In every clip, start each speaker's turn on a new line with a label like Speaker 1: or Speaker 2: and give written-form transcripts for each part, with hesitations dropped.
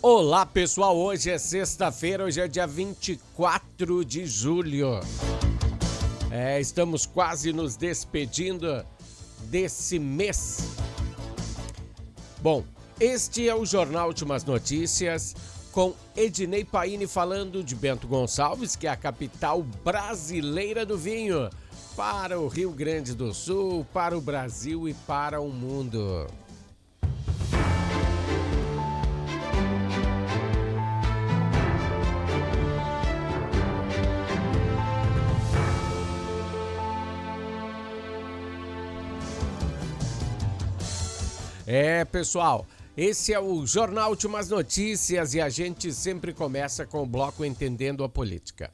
Speaker 1: Olá pessoal, hoje é sexta-feira, hoje é dia 24 de julho. Estamos quase nos despedindo desse mês. Bom, este é o Jornal Últimas Notícias com Ednei Paini falando de Bento Gonçalves, que é a capital brasileira do vinho, para o Rio Grande do Sul, para o Brasil e para o mundo. Pessoal, esse é o Jornal Últimas Notícias e a gente sempre começa com o bloco Entendendo a Política.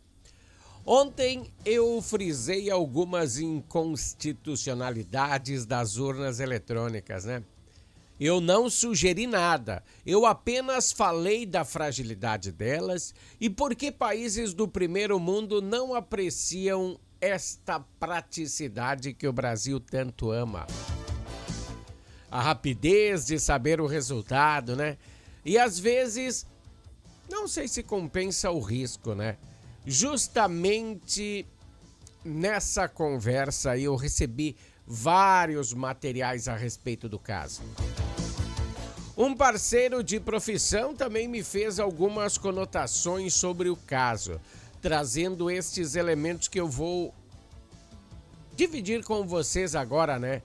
Speaker 1: Ontem eu frisei algumas inconstitucionalidades das urnas eletrônicas, né? Eu não sugeri nada, eu apenas falei da fragilidade delas e por que países do primeiro mundo não apreciam esta praticidade que o Brasil tanto ama. A rapidez de saber o resultado, né? E às vezes, não sei se compensa o risco, né? Justamente nessa conversa aí eu recebi vários materiais a respeito do caso. Um parceiro de profissão também me fez algumas conotações sobre o caso, trazendo estes elementos que eu vou dividir com vocês agora, né?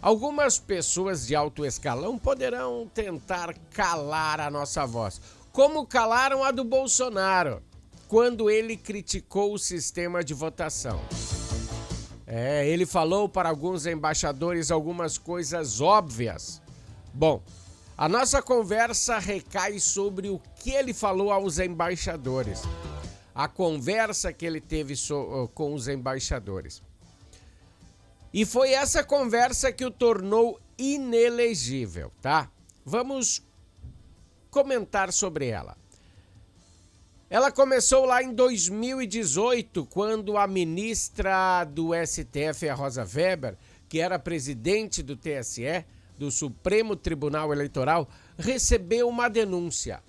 Speaker 1: Algumas pessoas de alto escalão poderão tentar calar a nossa voz, como calaram a do Bolsonaro, quando ele criticou o sistema de votação. Ele falou para alguns embaixadores algumas coisas óbvias. Bom, a nossa conversa recai sobre o que ele falou aos embaixadores, a conversa que ele teve com os embaixadores. E foi essa conversa que o tornou inelegível, tá? Vamos comentar sobre ela. Ela começou lá em 2018, quando a ministra do STF, a Rosa Weber, que era presidente do TSE, do Supremo Tribunal Eleitoral, recebeu uma denúncia.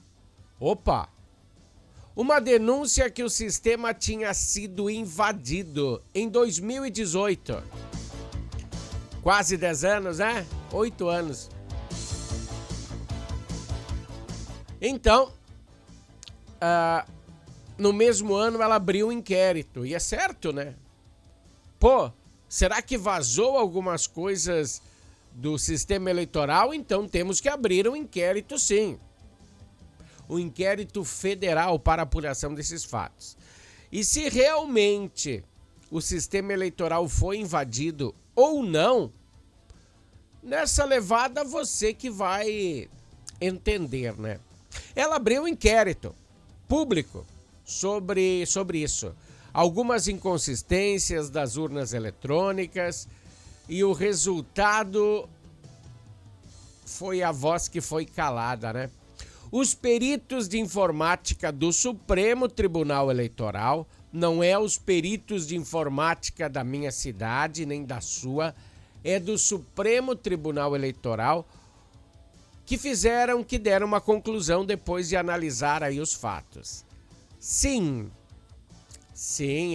Speaker 1: Uma denúncia que o sistema tinha sido invadido em 2018. Quase 10 anos, né? 8 anos. Então, no mesmo ano ela abriu um inquérito. E é certo, né? Será que vazou algumas coisas do sistema eleitoral? Então temos que abrir um inquérito, sim. Um inquérito federal para apuração desses fatos. E se realmente o sistema eleitoral foi invadido ou não, nessa levada você que vai entender, né? Ela abriu um inquérito público sobre isso. Algumas inconsistências das urnas eletrônicas e o resultado foi a voz que foi calada, né? Os peritos de informática do Supremo Tribunal Eleitoral, não é os peritos de informática da minha cidade, nem da sua, é do Supremo Tribunal Eleitoral, que deram uma conclusão depois de analisar aí os fatos. Sim,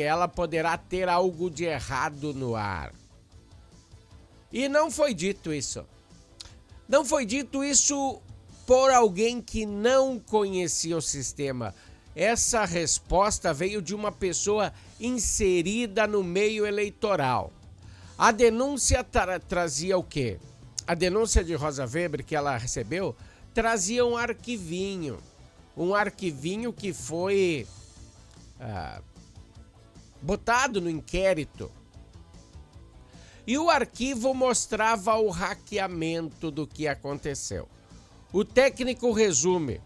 Speaker 1: ela poderá ter algo de errado no ar. E não foi dito isso. Não foi dito isso por alguém que não conhecia o sistema. Essa resposta veio de uma pessoa inserida no meio eleitoral. A denúncia trazia o quê? A denúncia de Rosa Weber que ela recebeu trazia um arquivinho. Um arquivinho que foi botado no inquérito. E o arquivo mostrava o hackeamento do que aconteceu. O técnico resume.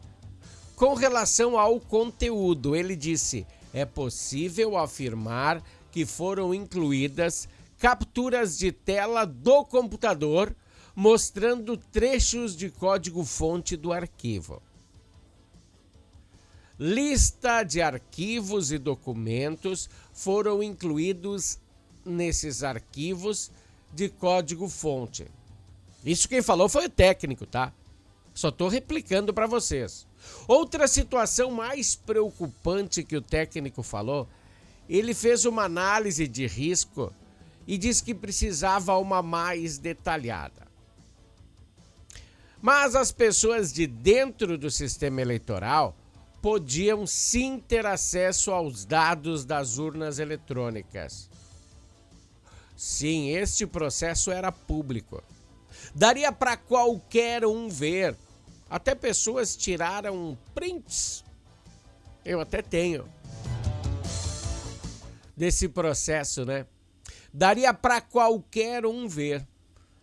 Speaker 1: Com relação ao conteúdo, ele disse: é possível afirmar que foram incluídas capturas de tela do computador mostrando trechos de código-fonte do arquivo. Lista de arquivos e documentos foram incluídos nesses arquivos de código-fonte. Isso quem falou foi o técnico, tá? Só estou replicando para vocês. Outra situação mais preocupante que o técnico falou, ele fez uma análise de risco e disse que precisava uma mais detalhada. Mas as pessoas de dentro do sistema eleitoral podiam sim ter acesso aos dados das urnas eletrônicas. Sim, este processo era público. Daria para qualquer um ver. Até pessoas tiraram prints. Eu até tenho. Desse processo, né? Daria para qualquer um ver.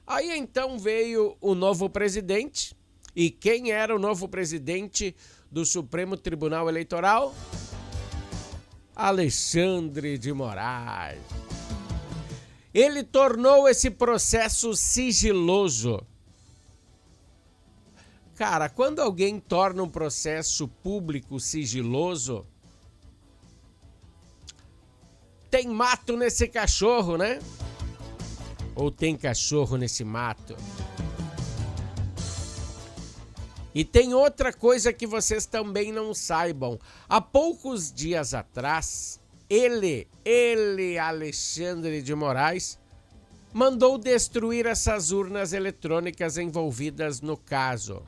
Speaker 1: Aí então veio o novo presidente. E quem era o novo presidente do Supremo Tribunal Eleitoral? Alexandre de Moraes. Ele tornou esse processo sigiloso. Cara, quando alguém torna um processo público sigiloso, tem mato nesse cachorro, né? Ou tem cachorro nesse mato? E tem outra coisa que vocês também não saibam. Há poucos dias atrás, ele, Alexandre de Moraes, mandou destruir essas urnas eletrônicas envolvidas no caso.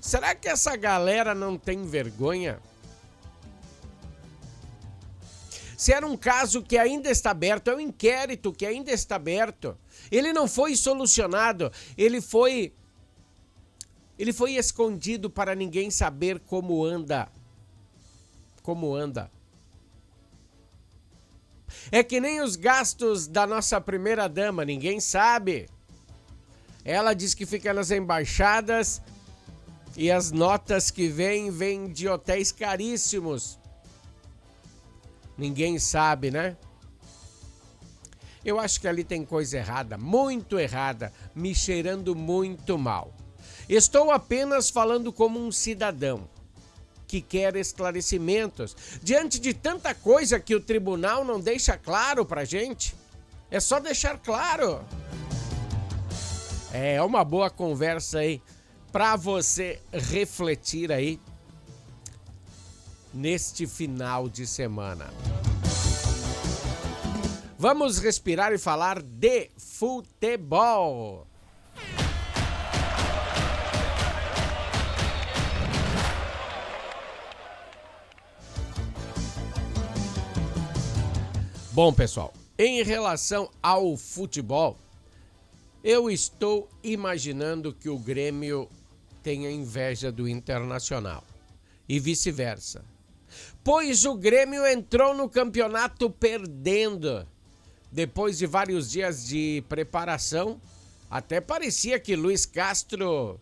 Speaker 1: Será que essa galera não tem vergonha? Se era um caso que ainda está aberto, é um inquérito que ainda está aberto. Ele não foi solucionado, ele foi escondido para ninguém saber como anda. Como anda. É que nem os gastos da nossa primeira-dama, ninguém sabe. Ela diz que fica nas embaixadas e as notas que vêm de hotéis caríssimos. Ninguém sabe, né? Eu acho que ali tem coisa errada, muito errada, me cheirando muito mal. Estou apenas falando como um cidadão que quer esclarecimentos diante de tanta coisa que o tribunal não deixa claro pra gente. É só deixar claro. É uma boa conversa aí pra você refletir aí neste final de semana. Vamos respirar e falar de futebol. Bom, pessoal, em relação ao futebol, eu estou imaginando que o Grêmio tenha inveja do Internacional e vice-versa. Pois o Grêmio entrou no campeonato perdendo. Depois de vários dias de preparação, até parecia que Luiz Castro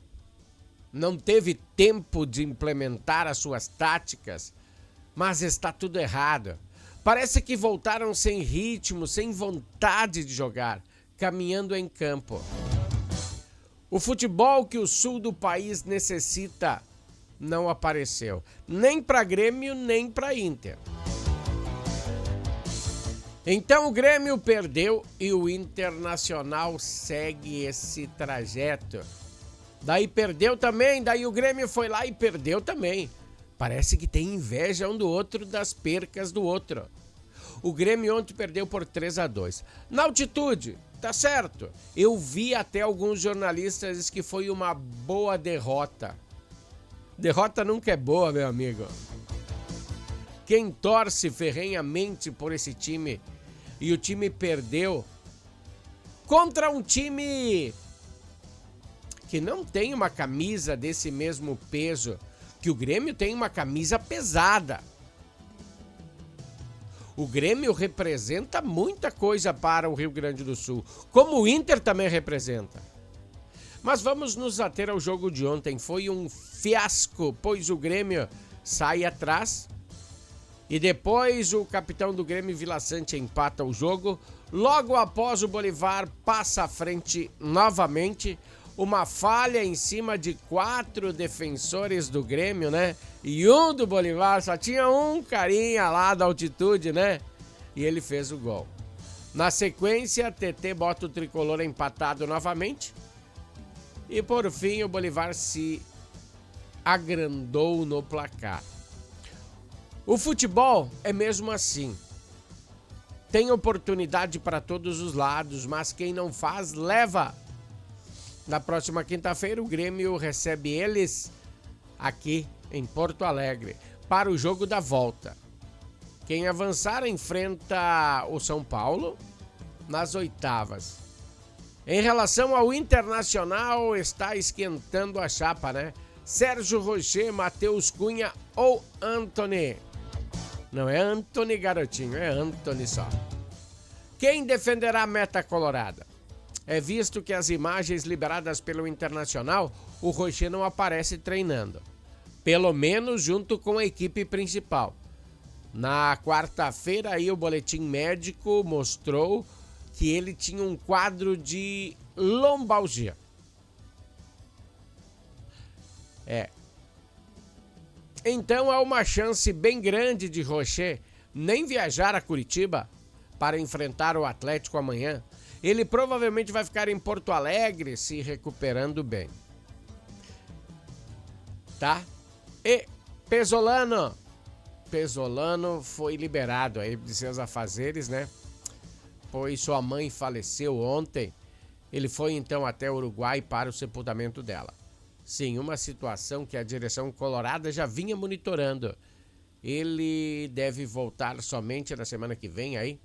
Speaker 1: não teve tempo de implementar as suas táticas, mas está tudo errado. Parece que voltaram sem ritmo, sem vontade de jogar, caminhando em campo. O futebol que o sul do país necessita não apareceu, nem para Grêmio, nem para Inter. Então o Grêmio perdeu e o Internacional segue esse trajeto. Daí perdeu também, daí o Grêmio foi lá e perdeu também. Parece que tem inveja um do outro das percas do outro. O Grêmio ontem perdeu por 3-2. Na altitude, tá certo. Eu vi até alguns jornalistas que foi uma boa derrota. Derrota nunca é boa, meu amigo. Quem torce ferrenhamente por esse time e o time perdeu contra um time que não tem uma camisa desse mesmo peso, que o Grêmio tem uma camisa pesada. O Grêmio representa muita coisa para o Rio Grande do Sul, como o Inter também representa. Mas vamos nos ater ao jogo de ontem. Foi um fiasco, pois o Grêmio sai atrás e depois o capitão do Grêmio, Vila Sante, empata o jogo. Logo após o Bolívar passa à frente novamente. Uma falha em cima de 4 defensores do Grêmio, né? E um do Bolívar, só tinha um carinha lá da altitude, né? E ele fez o gol. Na sequência, TT bota o tricolor empatado novamente. E por fim, o Bolívar se agrandou no placar. O futebol é mesmo assim. Tem oportunidade para todos os lados, mas quem não faz, leva. Na próxima quinta-feira, o Grêmio recebe eles aqui em Porto Alegre para o jogo da volta. Quem avançar enfrenta o São Paulo nas oitavas. Em relação ao Internacional, está esquentando a chapa, né? Sérgio Rocher, Matheus Cunha ou Antony. Não é Antony garotinho, é Antony só. Quem defenderá a meta colorada? É visto que as imagens liberadas pelo Internacional, o Rocher não aparece treinando. Pelo menos junto com a equipe principal. Na quarta-feira, aí, o boletim médico mostrou que ele tinha um quadro de lombalgia. Então há uma chance bem grande de Rocher nem viajar a Curitiba para enfrentar o Atlético amanhã. Ele provavelmente vai ficar em Porto Alegre se recuperando bem. Tá? E Pesolano foi liberado aí de seus afazeres, né? Pois sua mãe faleceu ontem. Ele foi então até o Uruguai para o sepultamento dela. Sim, uma situação que a direção colorada já vinha monitorando. Ele deve voltar somente na semana que vem aí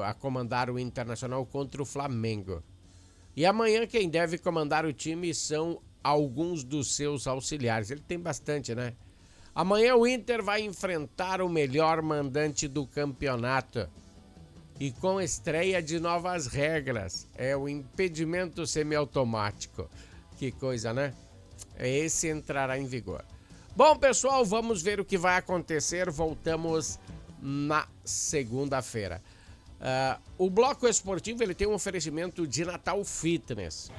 Speaker 1: a comandar o Internacional contra o Flamengo. E amanhã quem deve comandar o time são alguns dos seus auxiliares. Ele tem bastante, né? Amanhã o Inter vai enfrentar o melhor mandante do campeonato. E com estreia de novas regras. É o impedimento semiautomático. Que coisa, né? Esse entrará em vigor. Bom, pessoal, vamos ver o que vai acontecer. Voltamos na segunda-feira. O Bloco Esportivo ele tem um oferecimento de Natal Fitness.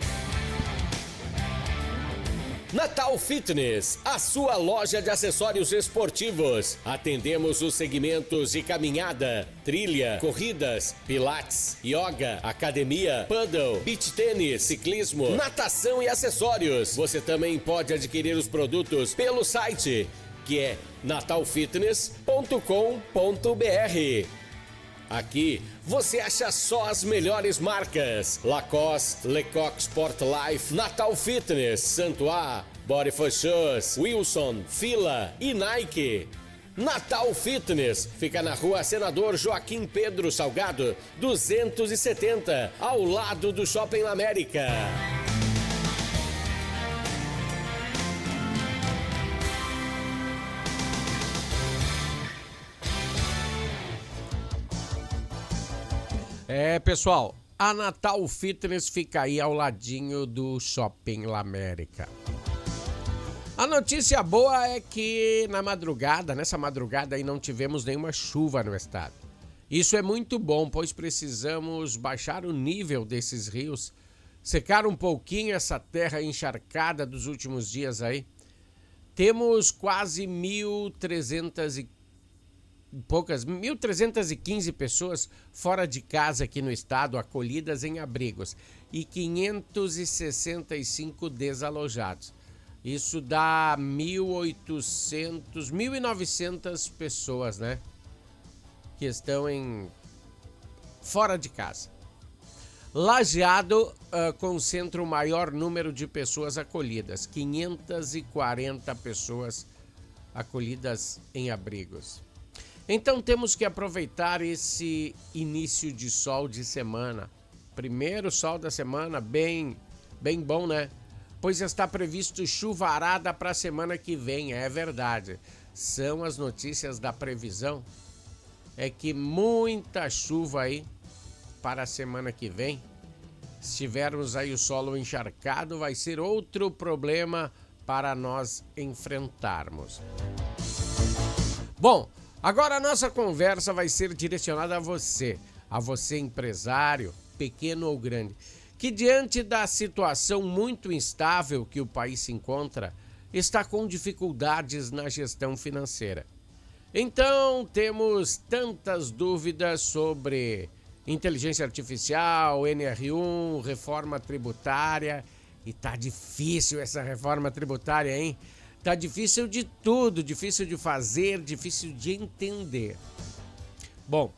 Speaker 2: Natal Fitness, a sua loja de acessórios esportivos. Atendemos os segmentos de caminhada, trilha, corridas, pilates, yoga, academia, paddle, beach tênis, ciclismo, natação e acessórios. Você também pode adquirir os produtos pelo site, que é natalfitness.com.br. Aqui você acha só as melhores marcas: Lacoste, Lecoq Sport Life, Natal Fitness, Santuá, Body for Shoes, Wilson, Fila e Nike. Natal Fitness fica na rua Senador Joaquim Pedro Salgado, 270, ao lado do Shopping América.
Speaker 1: Pessoal, a Natal Fitness fica aí ao ladinho do Shopping La América. A notícia boa é que nessa madrugada aí não tivemos nenhuma chuva no estado. Isso é muito bom, pois precisamos baixar o nível desses rios, secar um pouquinho essa terra encharcada dos últimos dias aí. Temos quase 1.315 pessoas fora de casa aqui no estado, acolhidas em abrigos, e 565 desalojados. Isso dá 1.900 pessoas, né? Que estão fora de casa. Lajeado concentra o maior número de pessoas acolhidas, 540 pessoas acolhidas em abrigos. Então temos que aproveitar esse início de sol de semana. Primeiro sol da semana, bem bom, né? Pois está previsto chuvarada para a semana que vem, é verdade. São as notícias da previsão. É que muita chuva aí para a semana que vem. Se tivermos aí o solo encharcado, vai ser outro problema para nós enfrentarmos. Bom, agora a nossa conversa vai ser direcionada a você empresário, pequeno ou grande, que diante da situação muito instável que o país se encontra, está com dificuldades na gestão financeira. Então, temos tantas dúvidas sobre inteligência artificial, NR1, reforma tributária. E tá difícil essa reforma tributária, hein? Tá difícil de tudo, difícil de fazer, difícil de entender. Bom,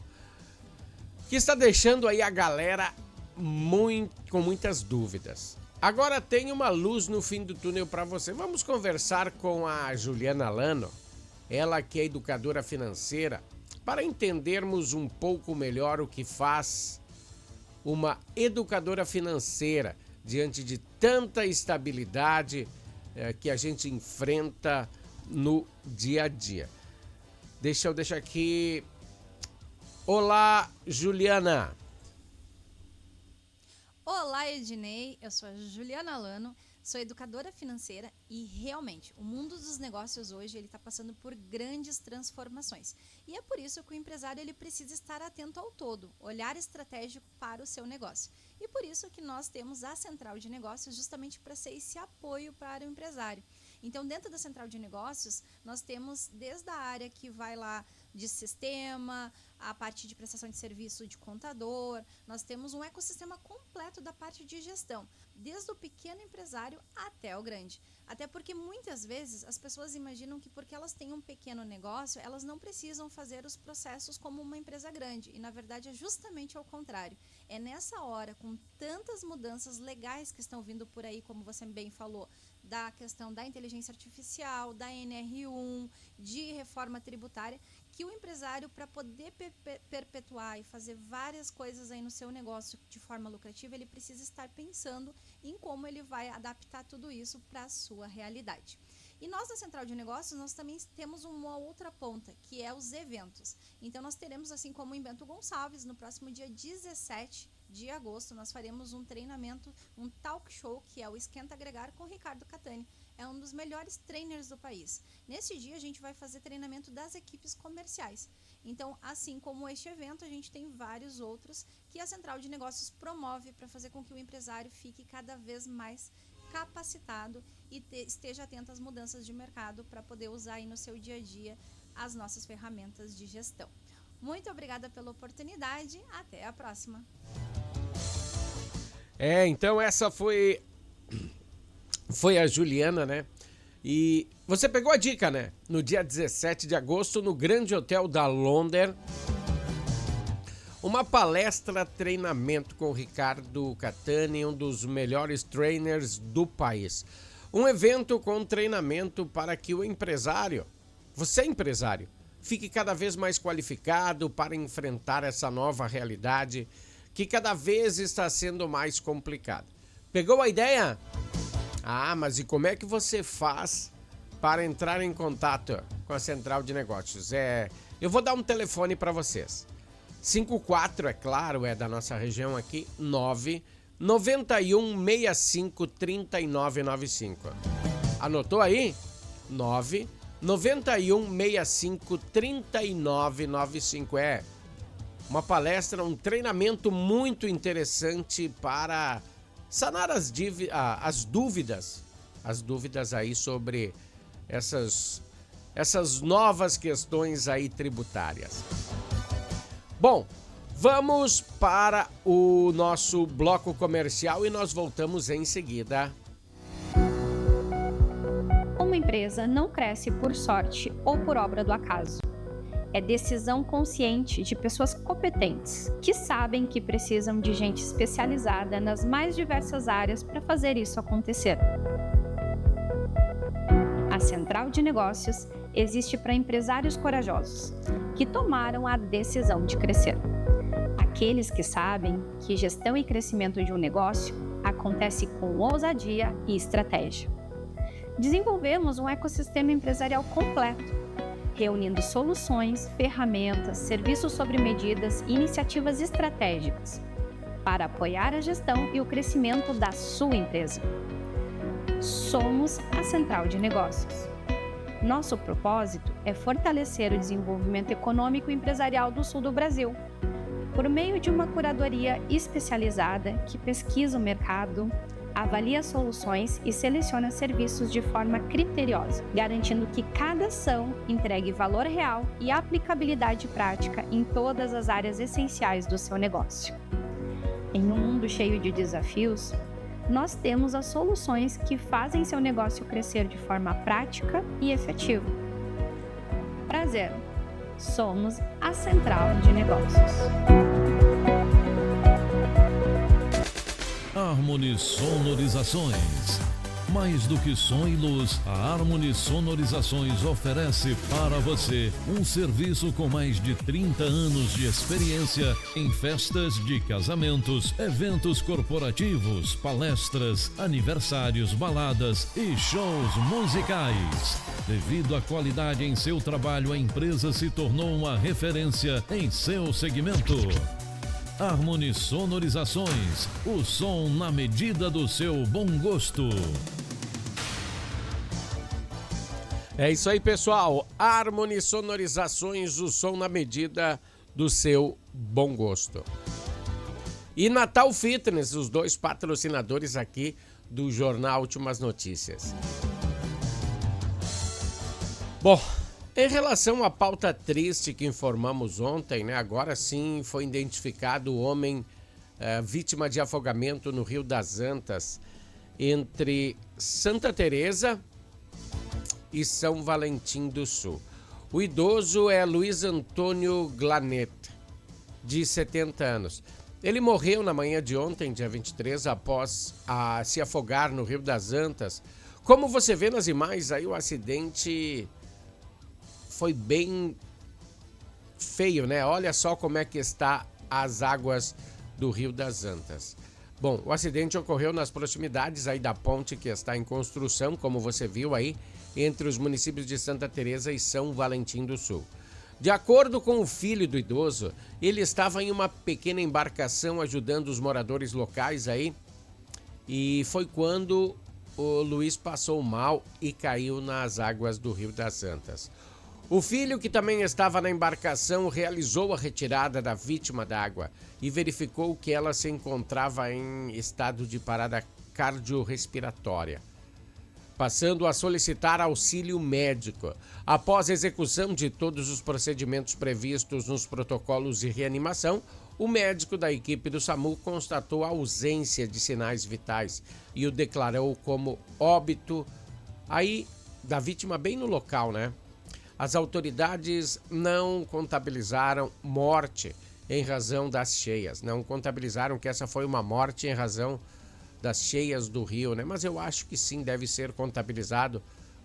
Speaker 1: que está deixando aí a galera com muitas dúvidas. Agora tem uma luz no fim do túnel para você. Vamos conversar com a Juliana Lano, ela que é educadora financeira, para entendermos um pouco melhor o que faz uma educadora financeira diante de tanta instabilidade que a gente enfrenta no dia a dia. Deixa eu deixar aqui. Olá, Juliana.
Speaker 3: Olá, Ednei. Eu sou a Juliana Lano, sou educadora financeira e realmente o mundo dos negócios hoje ele está passando por grandes transformações. E é por isso que o empresário ele precisa estar atento ao todo, olhar estratégico para o seu negócio. E por isso que nós temos a Central de Negócios justamente para ser esse apoio para o empresário. Então, dentro da Central de Negócios, nós temos desde a área que vai lá de sistema, a parte de prestação de serviço de contador, nós temos um ecossistema completo da parte de gestão, desde o pequeno empresário até o grande. Até porque muitas vezes as pessoas imaginam que porque elas têm um pequeno negócio, elas não precisam fazer os processos como uma empresa grande. E na verdade é justamente ao contrário. É nessa hora, com tantas mudanças legais que estão vindo por aí, como você bem falou, da questão da inteligência artificial, da NR1, de reforma tributária, que o empresário, para poder perpetuar e fazer várias coisas aí no seu negócio de forma lucrativa, ele precisa estar pensando em como ele vai adaptar tudo isso para a sua realidade. E nós, na Central de Negócios, nós também temos uma outra ponta, que é os eventos. Então, nós teremos, assim como em Bento Gonçalves, no próximo dia 17 de agosto, nós faremos um treinamento, um talk show, que é o Esquenta Agregar com Ricardo Catani. É um dos melhores trainers do país. Nesse dia, a gente vai fazer treinamento das equipes comerciais. Então, assim como este evento, a gente tem vários outros que a Central de Negócios promove para fazer com que o empresário fique cada vez mais capacitado e esteja atento às mudanças de mercado para poder usar aí no seu dia a dia as nossas ferramentas de gestão. Muito obrigada pela oportunidade. Até a próxima.
Speaker 1: Então essa foi a Juliana, né? E você pegou a dica, né? No dia 17 de agosto, no Grande Hotel da Londres, uma palestra treinamento com o Ricardo Catani, um dos melhores trainers do país. Um evento com treinamento para que o empresário, você empresário, fique cada vez mais qualificado para enfrentar essa nova realidade que cada vez está sendo mais complicada. Pegou a ideia? Mas e como é que você faz para entrar em contato com a Central de Negócios? Eu vou dar um telefone para vocês. 54, é claro, é da nossa região aqui, 991653995. Anotou aí? 991653995. É uma palestra, um treinamento muito interessante para sanar as dúvidas aí sobre essas novas questões aí tributárias. Bom, vamos para o nosso bloco comercial e nós voltamos em seguida.
Speaker 4: Uma empresa não cresce por sorte ou por obra do acaso. É decisão consciente de pessoas competentes, que sabem que precisam de gente especializada nas mais diversas áreas para fazer isso acontecer. A Central de Negócios existe para empresários corajosos, que tomaram a decisão de crescer. Aqueles que sabem que gestão e crescimento de um negócio acontece com ousadia e estratégia. Desenvolvemos um ecossistema empresarial completo, reunindo soluções, ferramentas, serviços sobre medidas e iniciativas estratégicas para apoiar a gestão e o crescimento da sua empresa. Somos a Central de Negócios. Nosso propósito é fortalecer o desenvolvimento econômico e empresarial do sul do Brasil, por meio de uma curadoria especializada que pesquisa o mercado, avalia soluções e seleciona serviços de forma criteriosa, garantindo que cada ação entregue valor real e aplicabilidade prática em todas as áreas essenciais do seu negócio. Em um mundo cheio de desafios, nós temos as soluções que fazem seu negócio crescer de forma prática e efetiva. Prazer! Somos a Central de Negócios.
Speaker 5: Harmony Sonorizações. Mais do que som e luz, a Harmony Sonorizações oferece para você um serviço com mais de 30 anos de experiência em festas de casamentos, eventos corporativos, palestras, aniversários, baladas e shows musicais. Devido à qualidade em seu trabalho, a empresa se tornou uma referência em seu segmento. Harmony Sonorizações, o som na medida do seu bom gosto.
Speaker 1: É isso aí, pessoal. Harmony Sonorizações, o som na medida do seu bom gosto. E Natal Fitness, os dois patrocinadores aqui do Jornal Últimas Notícias. Bom, em relação à pauta triste que informamos ontem, né? Agora sim foi identificado o homem vítima de afogamento no Rio das Antas, entre Santa Teresa e São Valentim do Sul. O idoso é Luiz Antônio Glanet, de 70 anos. Ele morreu na manhã de ontem, dia 23, após se afogar no Rio das Antas. Como você vê nas imagens aí, o acidente foi bem feio, né? Olha só como é que está as águas do Rio das Antas. Bom, o acidente ocorreu nas proximidades aí da ponte que está em construção, como você viu aí, entre os municípios de Santa Teresa e São Valentim do Sul. De acordo com o filho do idoso, ele estava em uma pequena embarcação ajudando os moradores locais aí, e foi quando o Luiz passou mal e caiu nas águas do Rio das Antas. O filho, que também estava na embarcação, realizou a retirada da vítima d'água e verificou que ela se encontrava em estado de parada cardiorrespiratória, passando a solicitar auxílio médico. Após a execução de todos os procedimentos previstos nos protocolos de reanimação, o médico da equipe do SAMU constatou a ausência de sinais vitais e o declarou como óbito aí da vítima bem no local, né? As autoridades não contabilizaram morte em razão das cheias, não contabilizaram que essa foi uma morte em razão das cheias do rio, né? Mas eu acho que sim, deve ser contabilizado,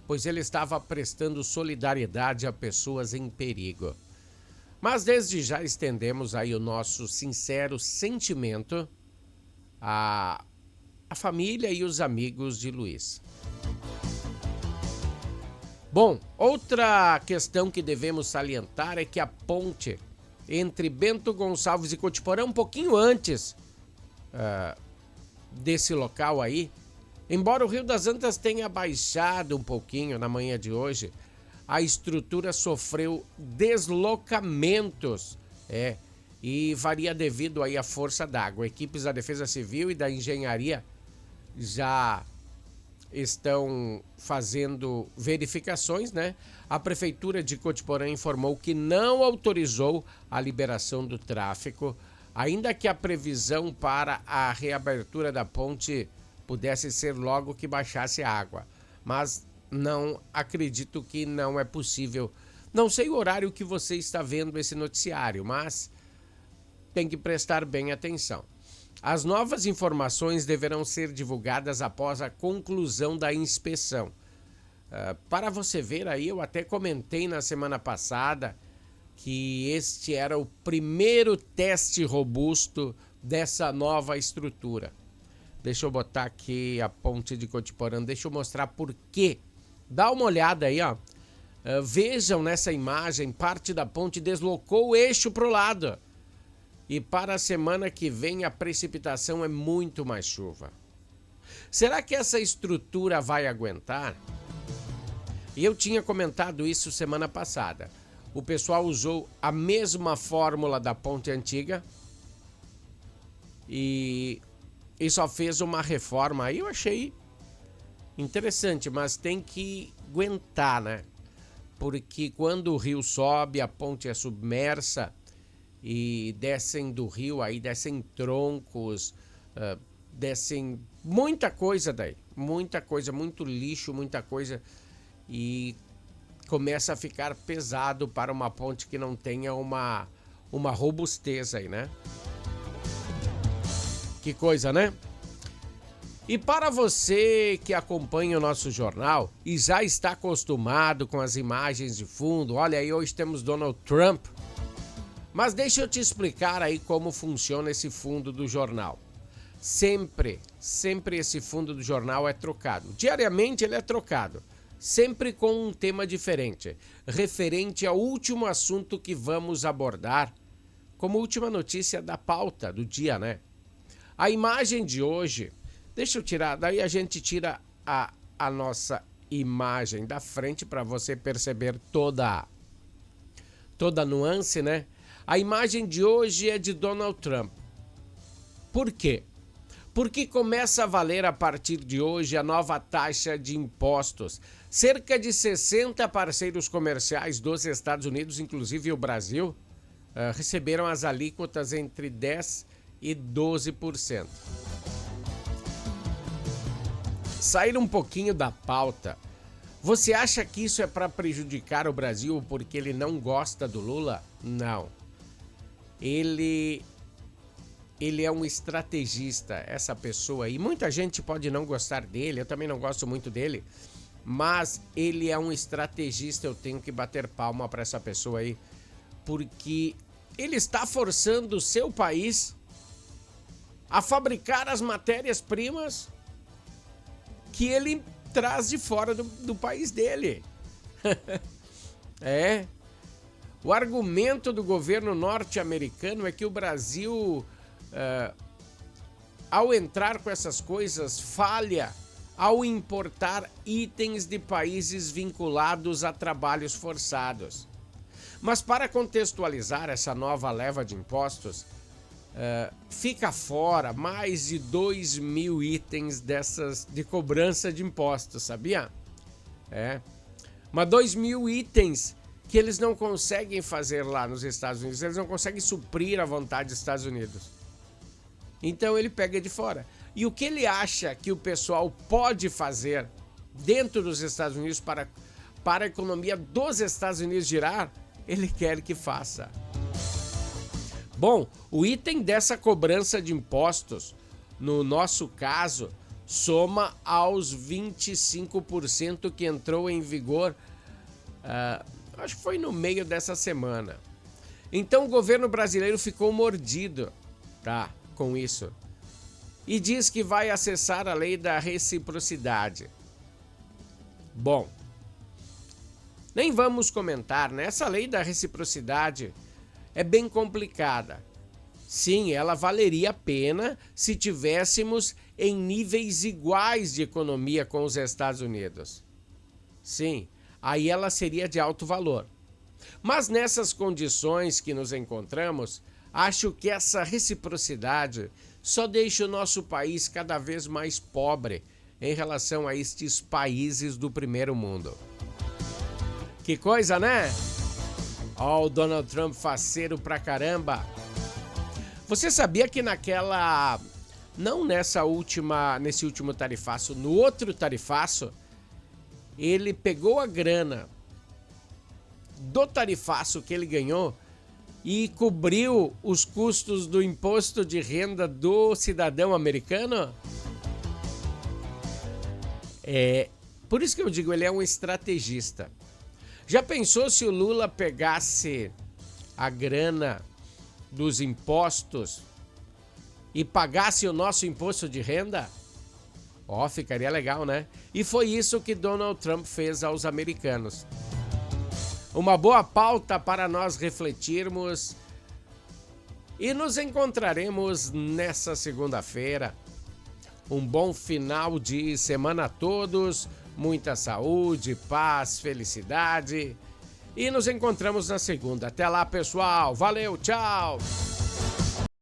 Speaker 1: pois ele estava prestando solidariedade a pessoas em perigo. Mas desde já estendemos aí o nosso sincero sentimento à família e os amigos de Luiz. Bom, outra questão que devemos salientar é que a ponte entre Bento Gonçalves e Cotiporã, um pouquinho antes desse local aí, embora o Rio das Antas tenha baixado um pouquinho na manhã de hoje, a estrutura sofreu deslocamentos, e varia devido aí à força d'água. Equipes da Defesa Civil e da Engenharia já estão fazendo verificações, né? A Prefeitura de Cotiporã informou que não autorizou a liberação do tráfego, ainda que a previsão para a reabertura da ponte pudesse ser logo que baixasse a água. Mas não acredito que não é possível. Não sei o horário que você está vendo esse noticiário, mas tem que prestar bem atenção. As novas informações deverão ser divulgadas após a conclusão da inspeção. Para você ver aí, eu até comentei na semana passada que este era o primeiro teste robusto dessa nova estrutura. Deixa eu botar aqui a ponte de Cotiporã, deixa eu mostrar por quê. Dá uma olhada aí, ó. Vejam nessa imagem, parte da ponte deslocou o eixo para o lado. E para a semana que vem a precipitação é muito mais chuva. Será que essa estrutura vai aguentar? E eu tinha comentado isso semana passada. O pessoal usou a mesma fórmula da ponte antiga e e só fez uma reforma. Aí eu achei interessante, mas tem que aguentar, né? Porque quando o rio sobe, a ponte é submersa e descem do rio, aí descem troncos, descem muita coisa daí. Muita coisa, muito lixo, muita coisa. E começa a ficar pesado para uma ponte que não tenha uma robustez aí, né? Que coisa, né? E para você que acompanha o nosso jornal e já está acostumado com as imagens de fundo, olha aí, hoje temos Donald Trump. Mas deixa eu te explicar aí como funciona esse fundo do jornal. Sempre esse fundo do jornal é trocado. Diariamente ele é trocado. Sempre com um tema diferente, referente ao último assunto que vamos abordar, como última notícia da pauta do dia, né? A imagem de hoje, deixa eu tirar, daí a gente tira a nossa imagem da frente para você perceber toda a nuance, né? A imagem de hoje é de Donald Trump. Por quê? Porque começa a valer a partir de hoje a nova taxa de impostos. Cerca de 60 parceiros comerciais dos Estados Unidos, inclusive o Brasil, receberam as alíquotas entre 10% e 12%. Sair um pouquinho da pauta. Você acha que isso é para prejudicar o Brasil porque ele não gosta do Lula? Não. Ele é um estrategista, essa pessoa aí. Muita gente pode não gostar dele, eu também não gosto muito dele, mas ele é um estrategista, eu tenho que bater palma para essa pessoa aí, porque ele está forçando o seu país a fabricar as matérias-primas que ele traz de fora do país dele. É. O argumento do governo norte-americano é que o Brasil, ao entrar com essas coisas, falha ao importar itens de países vinculados a trabalhos forçados. Mas para contextualizar essa nova leva de impostos, fica fora mais de 2.000 itens dessas de cobrança de impostos, sabia? Mas 2.000 itens que eles não conseguem fazer lá nos Estados Unidos, eles não conseguem suprir a vontade dos Estados Unidos. Então ele pega de fora. E o que ele acha que o pessoal pode fazer dentro dos Estados Unidos para a economia dos Estados Unidos girar, ele quer que faça. Bom, o item dessa cobrança de impostos, no nosso caso, soma aos 25% que entrou em vigor, acho que foi no meio dessa semana. Então o governo brasileiro ficou mordido, com isso. E diz que vai acessar a lei da reciprocidade. Bom, nem vamos comentar, né? Essa lei da reciprocidade é bem complicada. Sim, ela valeria a pena se tivéssemos em níveis iguais de economia com os Estados Unidos. Sim, aí ela seria de alto valor. Mas nessas condições que nos encontramos, acho que essa reciprocidade só deixa o nosso país cada vez mais pobre em relação a estes países do primeiro mundo. Que coisa, né? Ó, o Donald Trump faceiro pra caramba. Você sabia que não nesse último tarifaço, no outro tarifaço, ele pegou a grana do tarifaço que ele ganhou e cobriu os custos do imposto de renda do cidadão americano? Por isso que eu digo, ele é um estrategista. Já pensou se o Lula pegasse a grana dos impostos e pagasse o nosso imposto de renda? Ficaria legal, né? E foi isso que Donald Trump fez aos americanos. Uma boa pauta para nós refletirmos e nos encontraremos nessa segunda-feira. Um bom final de semana a todos, muita saúde, paz, felicidade e nos encontramos na segunda. Até lá, pessoal. Valeu, tchau!